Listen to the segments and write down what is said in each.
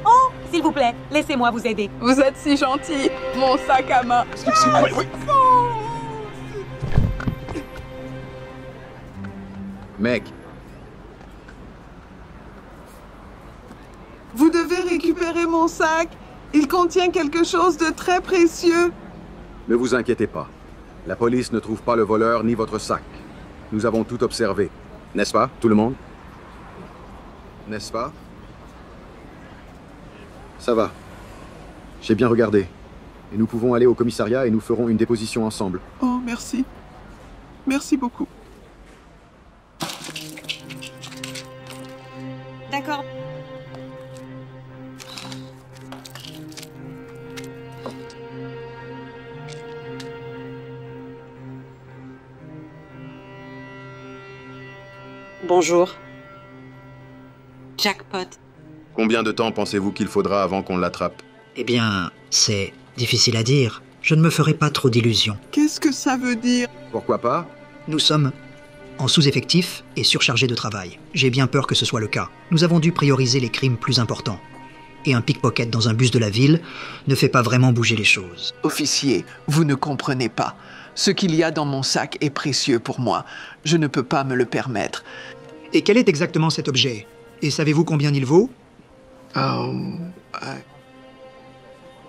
Oh, s'il vous plaît, laissez-moi vous aider. Vous êtes si gentil, mon sac à main. Oui. Mec, Vous devez récupérer mon sac. Il contient quelque chose de très précieux. ne vous inquiétez pas. La police ne trouve pas le voleur ni votre sac. Nous avons tout observé. N'est-ce pas, tout le monde? N'est-ce pas? Ça va. J'ai bien regardé. Et nous pouvons aller au commissariat et nous ferons une déposition ensemble. Oh, merci. Merci beaucoup. D'accord. Bonjour. Jackpot. Combien de temps pensez-vous qu'il faudra avant qu'on l'attrape? Eh bien, c'est difficile à dire. Je ne me ferai pas trop d'illusions. Qu'est-ce que ça veut dire? Pourquoi pas? Nous sommes en sous-effectif et surchargés de travail. J'ai bien peur que ce soit le cas. Nous avons dû prioriser les crimes plus importants. Et un pickpocket dans un bus de la ville ne fait pas vraiment bouger les choses. Officier, vous ne comprenez pas. Ce qu'il y a dans mon sac est précieux pour moi. Je ne peux pas me le permettre. Et quel est exactement cet objet? Et savez-vous combien il vaut?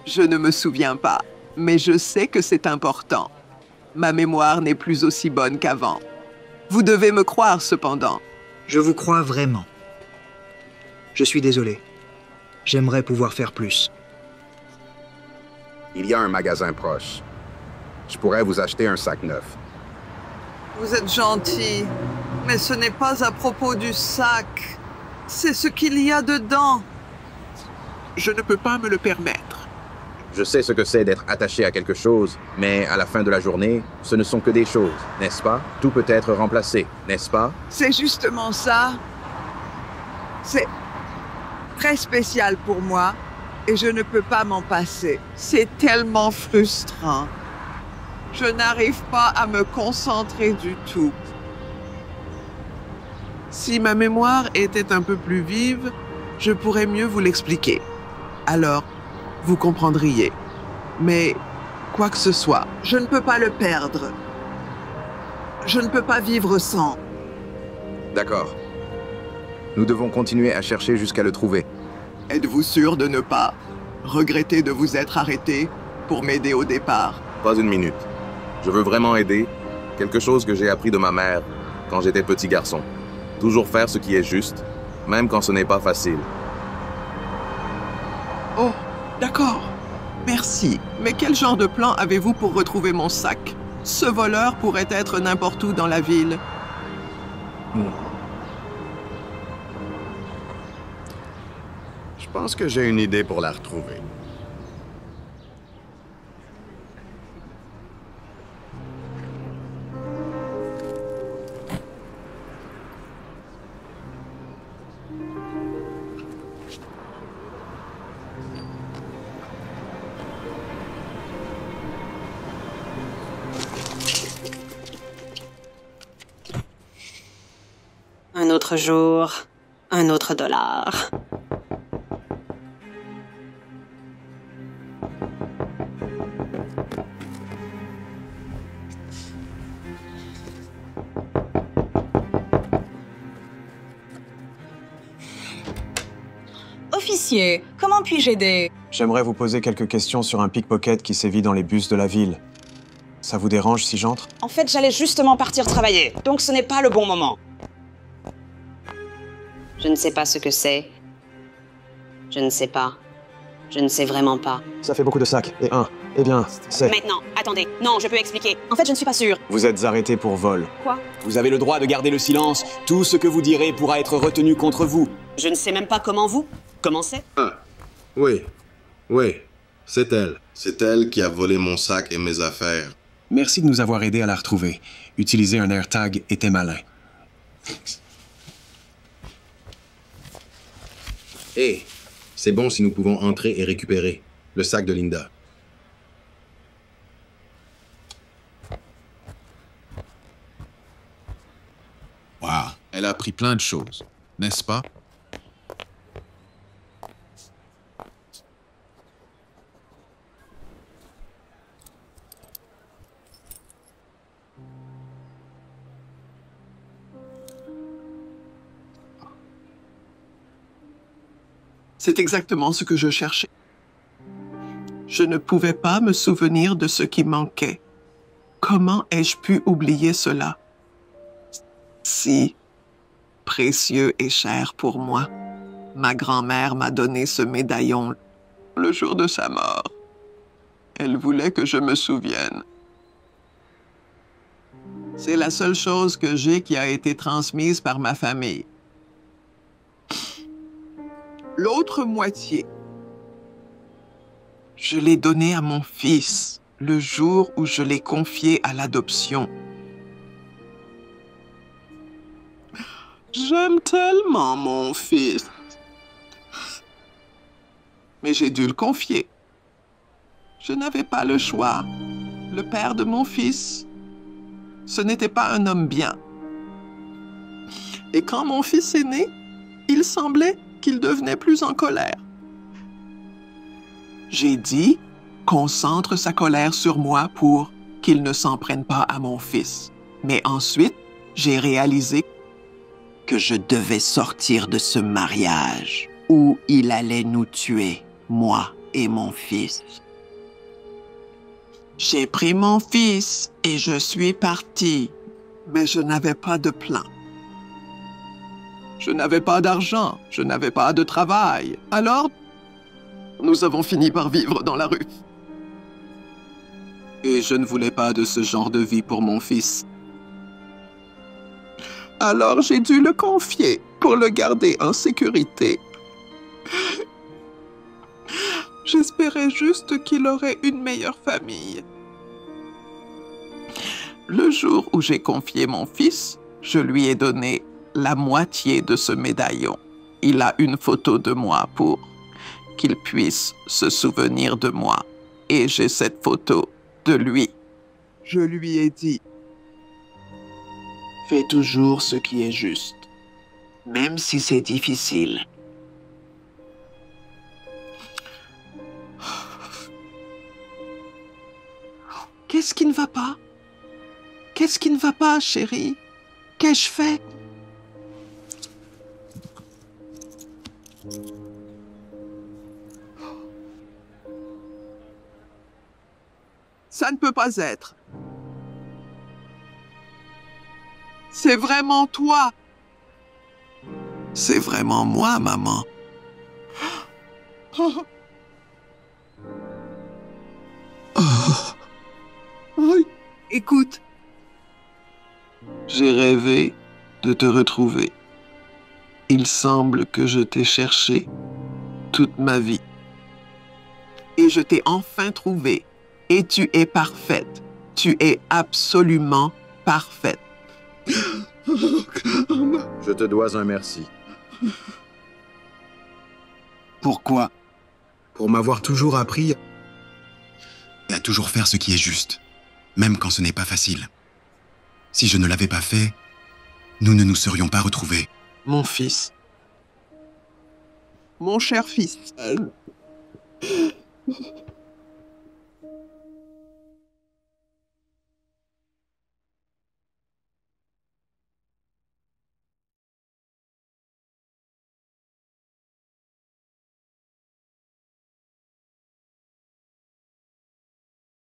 Je ne me souviens pas, mais je sais que c'est important. Ma mémoire n'est plus aussi bonne qu'avant. Vous devez me croire cependant. Je vous crois vraiment. Je suis désolé. J'aimerais pouvoir faire plus. Il y a un magasin proche. Je pourrais vous acheter un sac neuf. Vous êtes gentil, mais ce n'est pas à propos du sac. C'est ce qu'il y a dedans. Je ne peux pas me le permettre. Je sais ce que c'est d'être attaché à quelque chose, mais à la fin de la journée, ce ne sont que des choses, n'est-ce pas? Tout peut être remplacé, n'est-ce pas? C'est justement ça. C'est très spécial pour moi et je ne peux pas m'en passer. C'est tellement frustrant. Je n'arrive pas à me concentrer du tout. Si ma mémoire était un peu plus vive, je pourrais mieux vous l'expliquer. Alors, vous comprendriez. Mais quoi que ce soit, je ne peux pas le perdre. Je ne peux pas vivre sans. D'accord. Nous devons continuer à chercher jusqu'à le trouver. Êtes-vous sûr de ne pas regretter de vous être arrêté pour m'aider au départ? Pas une minute. Je veux vraiment aider. Quelque chose que j'ai appris de ma mère quand j'étais petit garçon. Toujours faire ce qui est juste, même quand ce n'est pas facile. Oh, d'accord. Merci. Mais quel genre de plan avez-vous pour retrouver mon sac? Ce voleur pourrait être n'importe où dans la ville. Je pense que j'ai une idée pour la retrouver. Un autre jour, un autre dollar. Officier, comment puis-je aider? J'aimerais vous poser quelques questions sur un pickpocket qui sévit dans les bus de la ville. Ça vous dérange si j'entre? En fait, j'allais justement partir travailler, donc ce n'est pas le bon moment. Je ne sais pas ce que c'est. Je ne sais pas. Je ne sais vraiment pas. Ça fait beaucoup de sacs. Et eh bien, c'est... Maintenant, attendez. Non, je peux expliquer. En fait, je ne suis pas sûre. Vous êtes arrêté pour vol. Quoi? Vous avez le droit de garder le silence. Tout ce que vous direz pourra être retenu contre vous. Je ne sais même pas comment vous. Comment c'est? Oui, c'est elle. C'est elle qui a volé mon sac et mes affaires. Merci de nous avoir aidés à la retrouver. Utiliser un AirTag était malin. Hé, c'est bon si nous pouvons entrer et récupérer le sac de Linda. Wow, elle a appris plein de choses, n'est-ce pas? C'est exactement ce que je cherchais. Je ne pouvais pas me souvenir de ce qui manquait. Comment ai-je pu oublier cela? Si précieux et cher pour moi. Ma grand-mère m'a donné ce médaillon le jour de sa mort. Elle voulait que je me souvienne. C'est la seule chose que j'ai qui a été transmise par ma famille. L'autre moitié, je l'ai donnée à mon fils le jour où je l'ai confié à l'adoption. J'aime tellement mon fils. Mais j'ai dû le confier. Je n'avais pas le choix. Le père de mon fils, ce n'était pas un homme bien. Et quand mon fils est né, il semblait qu'il devenait plus en colère. J'ai dit, concentre sa colère sur moi pour qu'il ne s'en prenne pas à mon fils. Mais ensuite, j'ai réalisé que je devais sortir de ce mariage où il allait nous tuer, moi et mon fils. J'ai pris mon fils et je suis parti, mais je n'avais pas de plan. Je n'avais pas d'argent, je n'avais pas de travail. Alors, nous avons fini par vivre dans la rue. Et je ne voulais pas de ce genre de vie pour mon fils. Alors j'ai dû le confier pour le garder en sécurité. J'espérais juste qu'il aurait une meilleure famille. Le jour où j'ai confié mon fils, je lui ai donné la moitié de ce médaillon. Il a une photo de moi pour qu'il puisse se souvenir de moi. Et j'ai cette photo de lui. Je lui ai dit, « Fais toujours ce qui est juste, même si c'est difficile. » Qu'est-ce qui ne va pas? Qu'est-ce qui ne va pas, chérie? Qu'ai-je fait? Ça ne peut pas être. C'est vraiment toi. C'est vraiment moi, maman. Oh. Oh. Écoute. J'ai rêvé de te retrouver. Il semble que je t'ai cherché toute ma vie. Et je t'ai enfin trouvée. Et tu es parfaite. Tu es absolument parfaite. Je te dois un merci. Pourquoi? Pour m'avoir toujours appris à toujours faire ce qui est juste, même quand ce n'est pas facile. Si je ne l'avais pas fait, nous ne nous serions pas retrouvés. Mon fils. Mon cher fils.